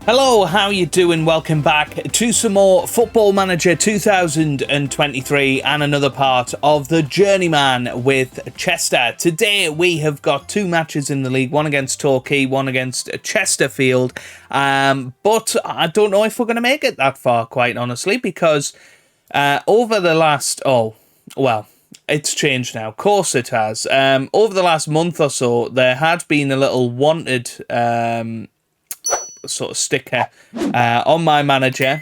Hello, how you doing? Welcome back to some more Football Manager 2023 and another part of the Journeyman with Chester. Today we have got two matches in the league, one against Torquay, one against Chesterfield. But I don't know if we're going to make it that far, quite honestly, because over the last... it's changed now. Of course it has. Over the last month or so, there had been a little wanted... sort of sticker on my manager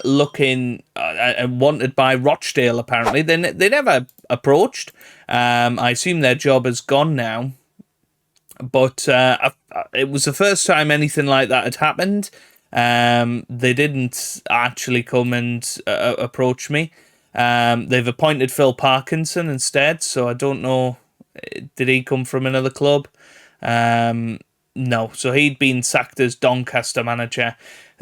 looking wanted by Rochdale. Apparently they never approached. I assume their job is gone now, but it was the first time anything like that had happened. They didn't actually come and approach me. They've appointed Phil Parkinson instead, so I don't know, did he come from another club? No, so he'd been sacked as Doncaster manager.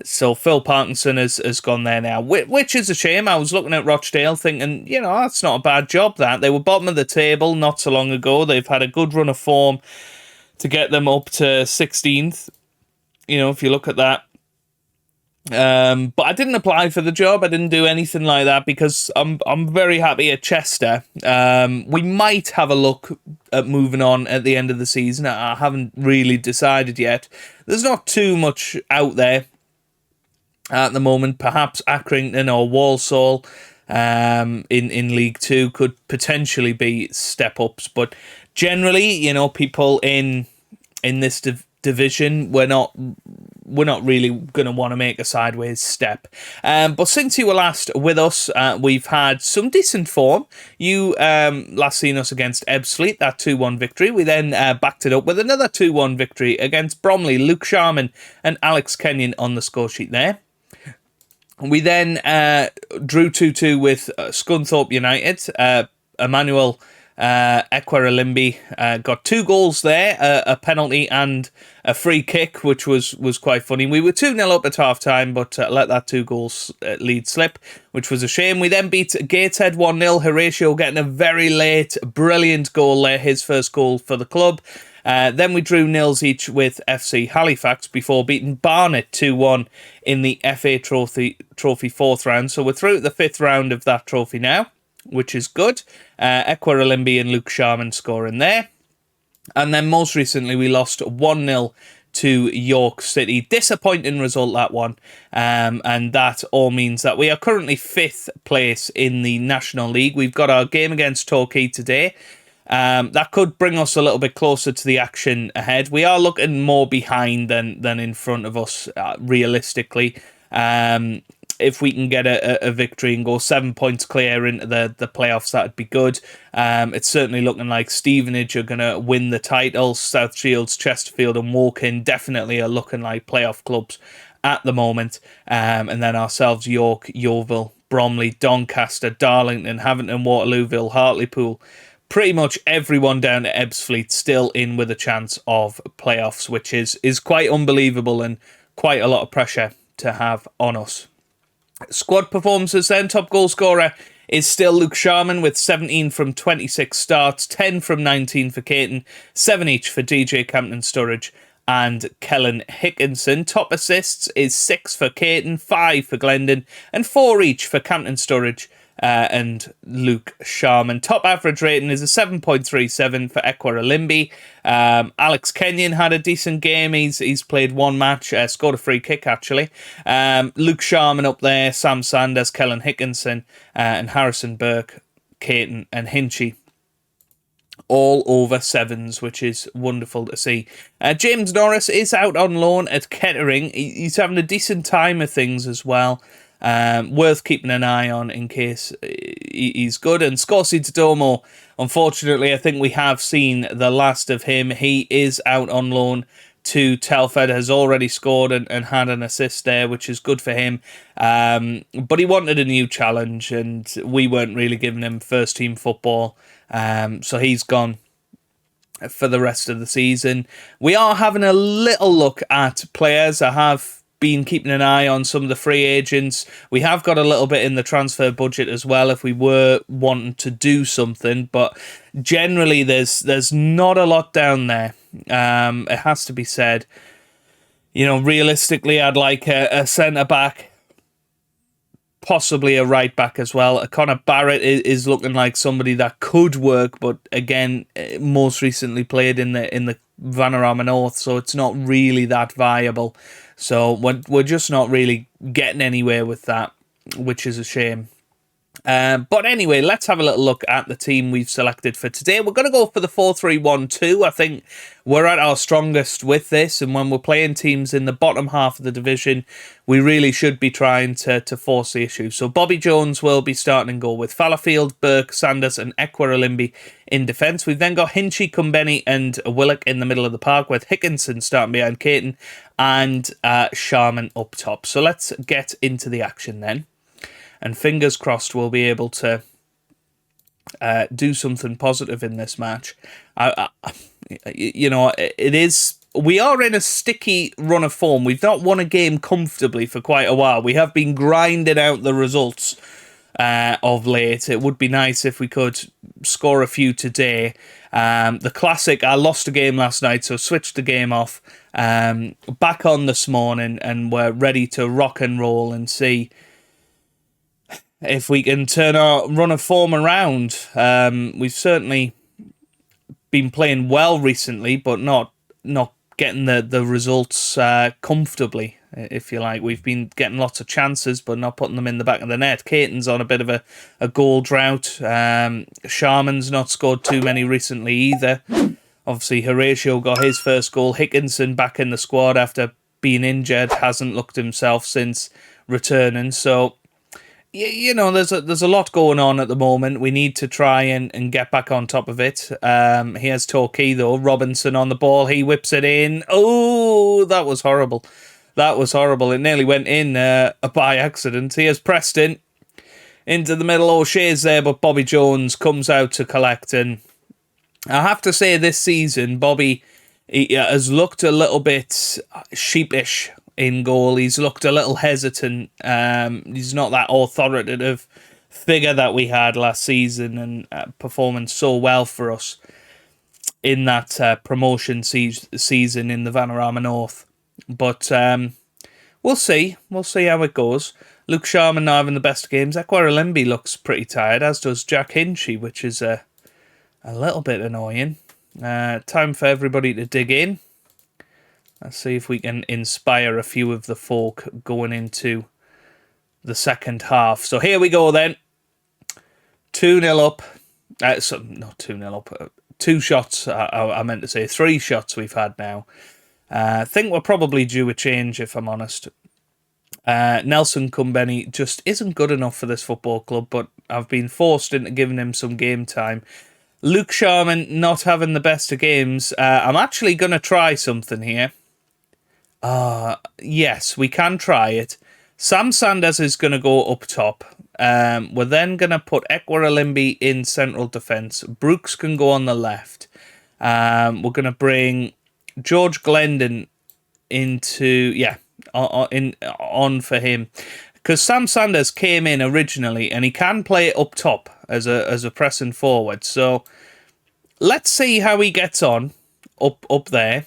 So Phil Parkinson has gone there now, which is a shame. I was looking at Rochdale thinking, that's not a bad job, that. They were bottom of the table not so long ago. They've had a good run of form to get them up to 16th, if you look at that. But I didn't apply for the job. I didn't do anything like that because I'm very happy at Chester. We might have a look at moving on at the end of the season. I haven't really decided yet. There's not too much out there at the moment. Perhaps Accrington or Walsall in League Two could potentially be step-ups. But generally, people in this division, we're not really going to want to make a sideways step. But since you were last with us, we've had some decent form. You last seen us against Ebbsfleet, that 2-1 victory. We then backed it up with another 2-1 victory against Bromley. Luke Sharman and Alex Kenyon on the score sheet there. We then drew 2-2 with Scunthorpe United. Emmanuel Ekwerelimbi got 2 goals there, a penalty and a free kick, which was quite funny. We were 2-0 up at half-time, but let that 2 goals lead slip, which was a shame. We then beat Gateshead 1-0, Horatio getting a very late, brilliant goal there, his first goal for the club. Then we drew 0s each with FC Halifax before beating Barnet 2-1 in the FA Trophy 4th round. So we're through to the 5th round of that trophy now, which is good. Ekwerelimbi and Luke Sharman scoring there. And then most recently we lost 1-0 to York City. Disappointing result, that one. And that all means that we are currently 5th place in the National League. We've got our game against Torquay today. That could bring us a little bit closer to the action ahead. We are looking more behind than in front of us, realistically. If we can get a victory and go 7 points clear into the playoffs, that'd be good. It's certainly looking like Stevenage are going to win the title. South Shields, Chesterfield and Woking definitely are looking like playoff clubs at the moment. And then ourselves, York, Yeovil, Bromley, Doncaster, Darlington, Havant, Waterlooville, Hartlepool. Pretty much everyone down at Ebbsfleet still in with a chance of playoffs, which is quite unbelievable and quite a lot of pressure to have on us. Squad performances then. Top goal scorer is still Luke Sharman with 17 from 26 starts, 10 from 19 for Caton, 7 each for DJ Campton Sturridge and Kellen Hickinson. Top assists is 6 for Caton, 5 for Glendon and 4 each for Campton Sturridge and Luke Sharman. Top average rating is a 7.37 for Ekwerelimbi. Alex Kenyon had a decent game. He's played 1 match, scored a free kick actually. Luke Sharman up there, Sam Sanders, Kellen Hickinson and Harrison Burke, Caton and Hinchy. All over 7s, which is wonderful to see. James Norris is out on loan at Kettering. He's having a decent time of things as well. Worth keeping an eye on in case he's good. And Scorsi Domo, unfortunately, I think we have seen the last of him. He is out on loan to Telford, has already scored and had an assist there, which is good for him. But he wanted a new challenge, and we weren't really giving him first team football. So he's gone for the rest of the season. We are having a little look at players. I have been keeping an eye on some of the free agents. We have got a little bit in the transfer budget as well if we were wanting to do something, but generally there's not a lot down there. It has to be said. Realistically, I'd like a centre-back, possibly a right-back as well. Connor Barrett is looking like somebody that could work, but again, most recently played in the Vanarama North, so it's not really that viable. So we're just not really getting anywhere with that, which is a shame. But anyway, let's have a little look at the team we've selected for today. We're going to go for the 4-3-1-2. I think we're at our strongest with this, and when we're playing teams in the bottom half of the division, we really should be trying to force the issue. So Bobby Jones will be starting in goal with Fallowfield, Burke, Sanders and Ekwarulimbi in defence. We've then got Hinchy, Kumbeni and Willock in the middle of the park, with Hickinson starting behind Caton and Sharman up top. So let's get into the action then. And fingers crossed we'll be able to do something positive in this match. It is. We are in a sticky run of form. We've not won a game comfortably for quite a while. We have been grinding out the results of late. It would be nice if we could score a few today. The classic, I lost a game last night, so switched the game off. Back on this morning, and we're ready to rock and roll and see if we can turn our run of form around. We've certainly been playing well recently, but not getting the results comfortably, if you like. We've been getting lots of chances, but not putting them in the back of the net. Caton's on a bit of a goal drought. Sharman's not scored too many recently either. Obviously, Horatio got his first goal. Hickinson back in the squad after being injured, hasn't looked himself since returning. So there's a lot going on at the moment. We need to try and get back on top of it. Here's Torquay, though. Robinson on the ball. He whips it in. Oh, that was horrible. That was horrible. It nearly went in by accident. Here's Preston into the middle. O'Shea's there, but Bobby Jones comes out to collect. And I have to say, this season, Bobby has looked a little bit sheepish in goal. He's looked a little hesitant. He's not that authoritative figure that we had last season, and performing so well for us in that promotion season in the Vanarama North. But we'll see. We'll see how it goes. Luke Sharman not having the best games. Ekwarulimbi looks pretty tired, as does Jack Hinchy, which is a little bit annoying. Time for everybody to dig in. Let's see if we can inspire a few of the folk going into the second half. So here we go then. 2-0 up. Not 2-0 up. 2 shots, I meant to say. 3 shots we've had now. I think we're probably due a change, if I'm honest. Nelson Kumbeni just isn't good enough for this football club, but I've been forced into giving him some game time. Luke Sharman not having the best of games. I'm actually going to try something here. Yes, we can try it. Sam Sanders is going to go up top. We're then going to put Ekwarulimbi in central defence. Brooks can go on the left. We're going to bring George Glendon on for him. Because Sam Sanders came in originally, and he can play it up top as a pressing forward. So let's see how he gets on up there.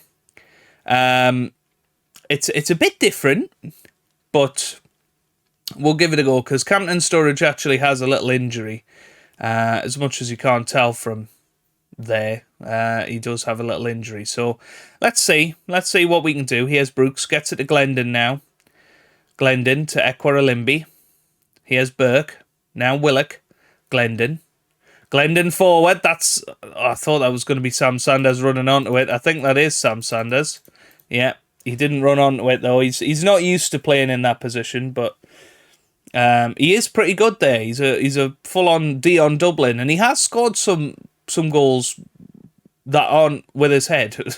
It's a bit different, but we'll give it a go, because Campton Sturridge actually has a little injury. As much as you can't tell from there, he does have a little injury. So let's see what we can do. Here's Brooks, gets it to Glendon now. Glendon to Ekwarulimbi. Here's Burke. Now Willock. Glendon forward. I thought that was going to be Sam Sanders running onto it. I think that is Sam Sanders. Yeah. He didn't run onto it, though. He's not used to playing in that position, but he is pretty good there. He's a full-on Dion Dublin, and he has scored some goals that aren't with his head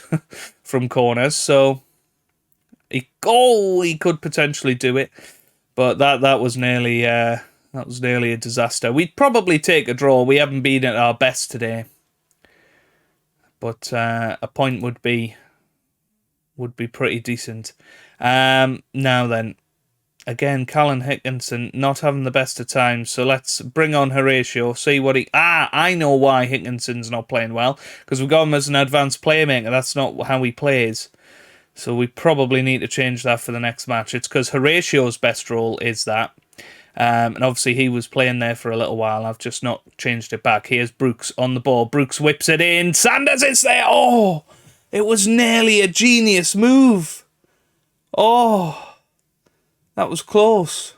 from corners. So he could potentially do it, but that was nearly a disaster. We'd probably take a draw. We haven't been at our best today, but a point would be pretty decent. Now then, again, Callan Hickinson not having the best of times, so let's bring on Horatio, see what I know why Hickinson's not playing well, because we've got him as an advanced playmaker. That's not how he plays. So we probably need to change that for the next match. It's because Horatio's best role is that. And obviously he was playing there for a little while. I've just not changed it back. Here's Brooks on the ball. Brooks whips it in. Sanders is there. Oh, it was nearly a genius move. Oh, that was close.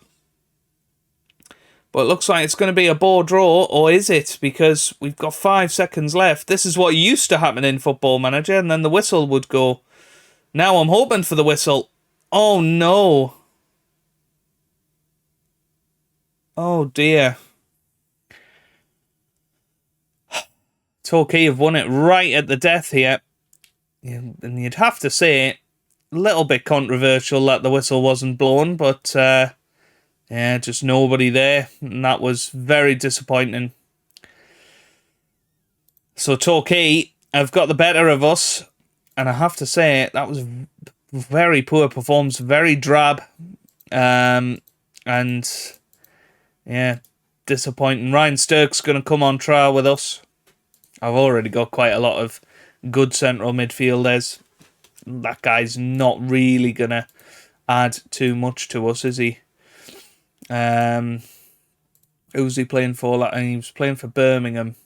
But it looks like it's going to be a ball draw, or is it? Because we've got 5 seconds left. This is what used to happen in Football Manager, and then the whistle would go. Now I'm hoping for the whistle. Oh, no. Oh, dear. Torquay have won it right at the death here. And you'd have to say, a little bit controversial that the whistle wasn't blown, but yeah, just nobody there. And that was very disappointing. So Torquay have got the better of us. And I have to say, that was very poor performance, very drab. And yeah, disappointing. Ryan Sturck's going to come on trial with us. I've already got quite a lot of good central midfielders. That guy's not really going to add too much to us, is he? Who's he playing for? And he was playing for Birmingham.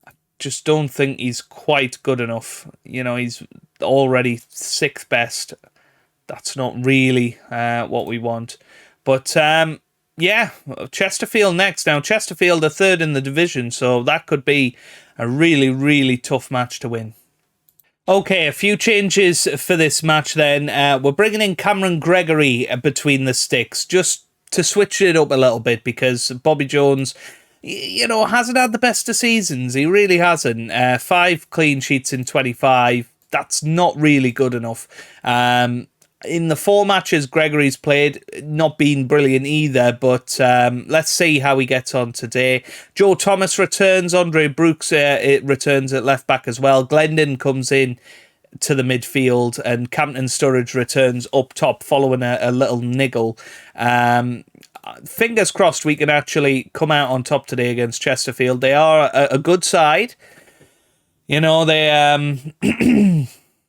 I just don't think he's quite good enough. You know, he's already 6th best. That's not really what we want. But yeah, Chesterfield next. Now, Chesterfield are 3rd in the division, so that could be a really, really tough match to win. Okay, a few changes for this match then. We're bringing in Cameron Gregory between the sticks, just to switch it up a little bit, because Bobby Jones, you know, hasn't had the best of seasons. He really hasn't. 5 clean sheets in 25. That's not really good enough. In the 4 matches Gregory's played, not been brilliant either, but let's see how he gets on today. Joe Thomas returns. Andre Brooks it returns at left back as well. Glendon comes in to the midfield, and Campton Sturridge returns up top following a little niggle. Fingers crossed we can actually come out on top today against Chesterfield. They are a good side. You know, they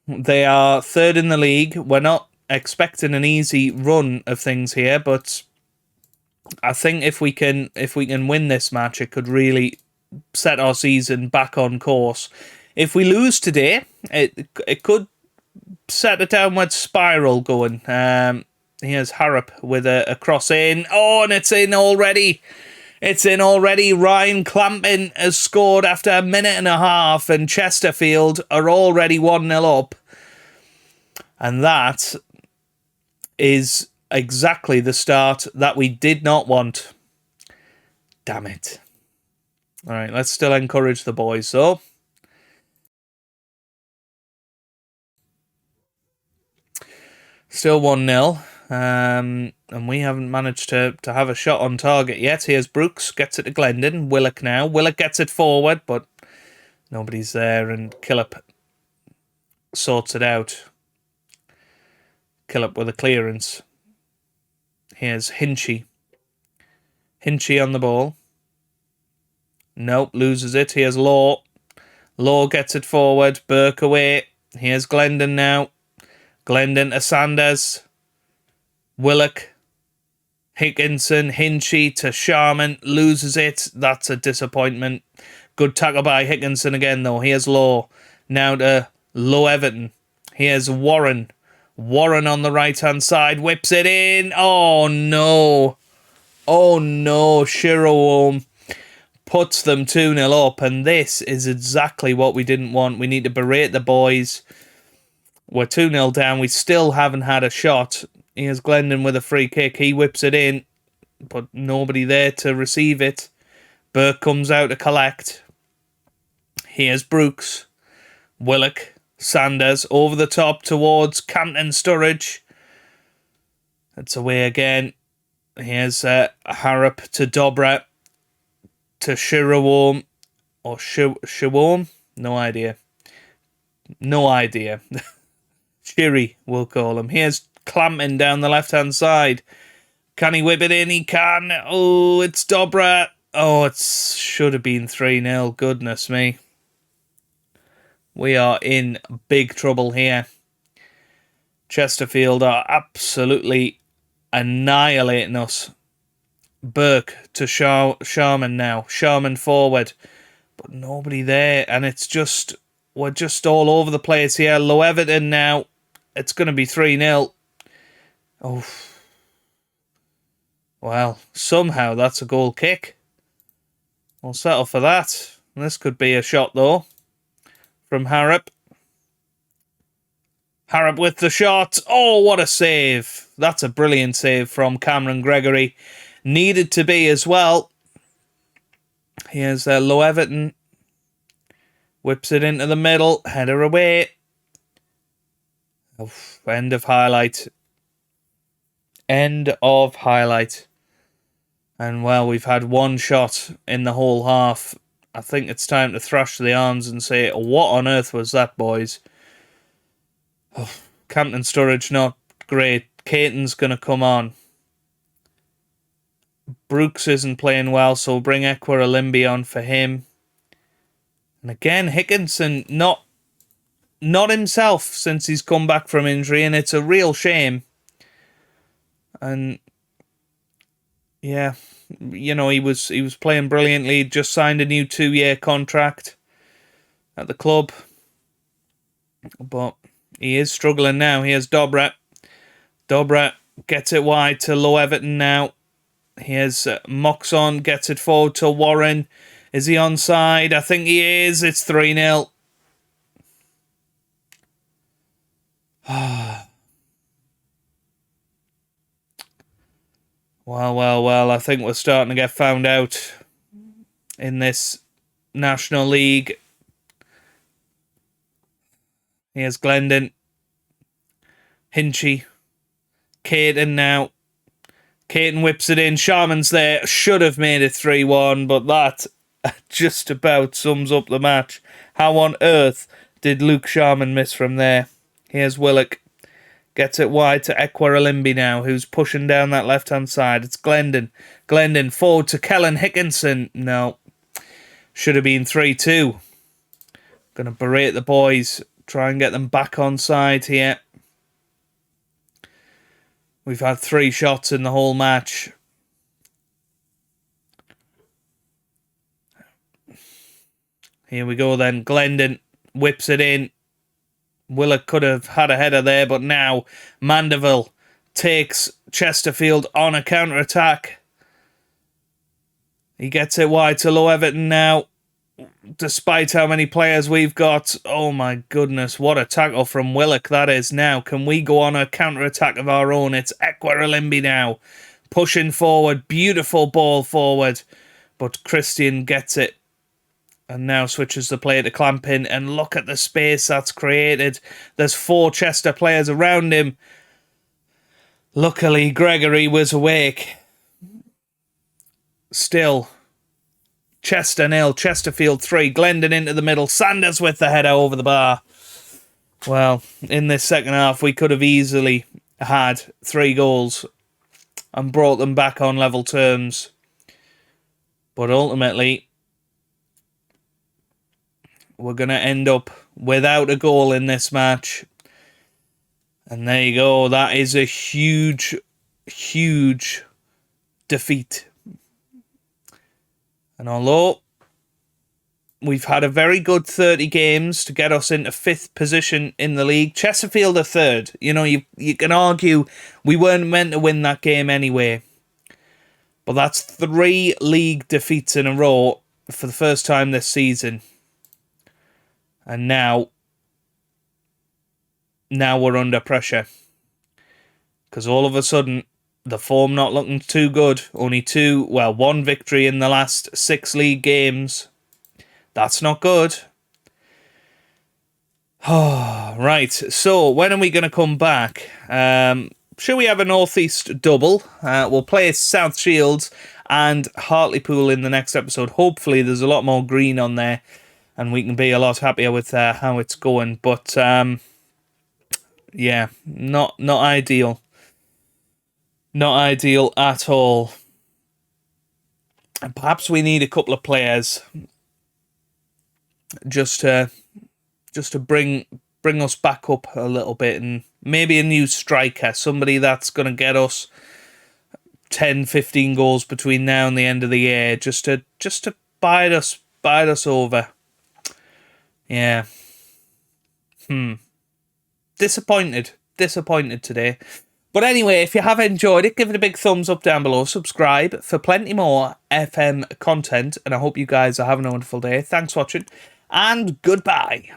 they are 3rd in the league. We're not expecting an easy run of things here, but I think if we can win this match, it could really set our season back on course. If we lose today, it could set a downward spiral going. Here's Harrop with a cross in. Oh, and it's in already. It's in already. Ryan Clampin has scored after a minute and a half, and Chesterfield are already 1-0 up. And that is exactly the start that we did not want. Damn it. All right, let's still encourage the boys, though. Still 1-0. And we haven't managed to have a shot on target yet. Here's Brooks, gets it to Glendon. Willock now. Willock gets it forward, but nobody's there, and Killip sorts it out. Killip with a clearance. Here's Hinchy. Hinchy on the ball. Nope, loses it. Here's Law. Law gets it forward. Burke away. Here's Glendon now. Glendon to Sanders. Willock. Hickinson. Hinchy to Sharman. Loses it. That's a disappointment. Good tackle by Hickinson again, though. Here's Law. Now to Low Everton. Here's Warren. Warren on the right-hand side. Whips it in. Oh, no. Oh, no. Shirowome puts them 2-0 up, and this is exactly what we didn't want. We need to berate the boys. We're 2-0 down. We still haven't had a shot. Here's Glendon with a free kick. He whips it in, but nobody there to receive it. Burke comes out to collect. Here's Brooks. Willock. Sanders over the top towards Campton Sturridge. It's away again. Here's Harrop to Dobra. To Shirowome. Or Shirowome? No idea. No idea. Shiri, we'll call him. Here's Clampton down the left-hand side. Can he whip it in? He can. Oh, it's Dobra. Oh, it should have been 3-0. Goodness me. We are in big trouble here. Chesterfield are absolutely annihilating us. Burke to Sharman now. Sharman forward. But nobody there. And we're just all over the place here. Low Everton now. It's going to be 3-0. Oh. Well, somehow that's a goal kick. We'll settle for that. This could be a shot, though, from Harrop. Harrop with the shot. Oh, what a save. That's a brilliant save from Cameron Gregory. Needed to be as well. Here's Low Everton. Whips it into the middle. Header away. Oh, end of highlight. End of highlight. And, well, we've had one shot in the whole half. I think it's time to thrash the arms and say, what on earth was that, boys? Oh, Campton Sturridge, not great. Caton's going to come on. Brooks isn't playing well, so we'll bring Ekwa on for him. And again, Hickinson, not himself since he's come back from injury, and it's a real shame. And yeah, you know, he was playing brilliantly. Just signed a new 2-year contract at the club, but he is struggling now. Here's Dobra. Dobra gets it wide to Low Everton now. Here's Moxon, gets it forward to Warren. Is he onside? I think he is. It's 3-0. Well, I think we're starting to get found out in this National League. Here's Glendon. Hinchy. Caton now. Caton whips it in. Sharman's there. Should have made it 3-1, but that just about sums up the match. How on earth did Luke Sharman miss from there? Here's Willock. Gets it wide to Ekwa now, who's pushing down that left-hand side. It's Glendon. Glendon forward to Kellen Hickinson. No. Should have been 3-2. Going to berate the boys. Try and get them back on side here. We've had 3 shots in the whole match. Here we go then. Glendon whips it in. Willock could have had a header there, but now Mandeville takes Chesterfield on a counter-attack. He gets it wide to Low Everton now. Despite how many players we've got, oh my goodness, what a tackle from Willock that is now. Can we go on a counter-attack of our own? It's Ekwa now, pushing forward, beautiful ball forward, but Christian gets it and now switches the play to Clampin, and look at the space that's created. There's 4 Chester players around him. Luckily, Gregory was awake. Still, Chester 0, Chesterfield 3. Glendon into the middle. Sanders with the header over the bar. Well, in this second half, we could have easily had 3 goals and brought them back on level terms. But ultimately, we're going to end up without a goal in this match. And there you go. That is a huge, huge defeat. And although we've had a very good 30 games to get us into 5th position in the league, Chesterfield are 3rd. You know, you can argue we weren't meant to win that game anyway. But that's 3 league defeats in a row for the first time this season. And now we're under pressure. Because all of a sudden, the form not looking too good. Only 1 victory in the last 6 league games. That's not good. Right, so when are we going to come back? Shall we have a North East double? We'll play South Shields and Hartlepool in the next episode. Hopefully there's a lot more green on there, and we can be a lot happier with how it's going. But, yeah, not ideal. Not ideal at all. And perhaps we need a couple of players just to bring bring us back up a little bit, and maybe a new striker, somebody that's going to get us 10, 15 goals between now and the end of the year, just to bide us over. Yeah. Disappointed today. But anyway, if you have enjoyed it, give it a big thumbs up down below. Subscribe for plenty more FM content. And I hope you guys are having a wonderful day. Thanks for watching. And goodbye.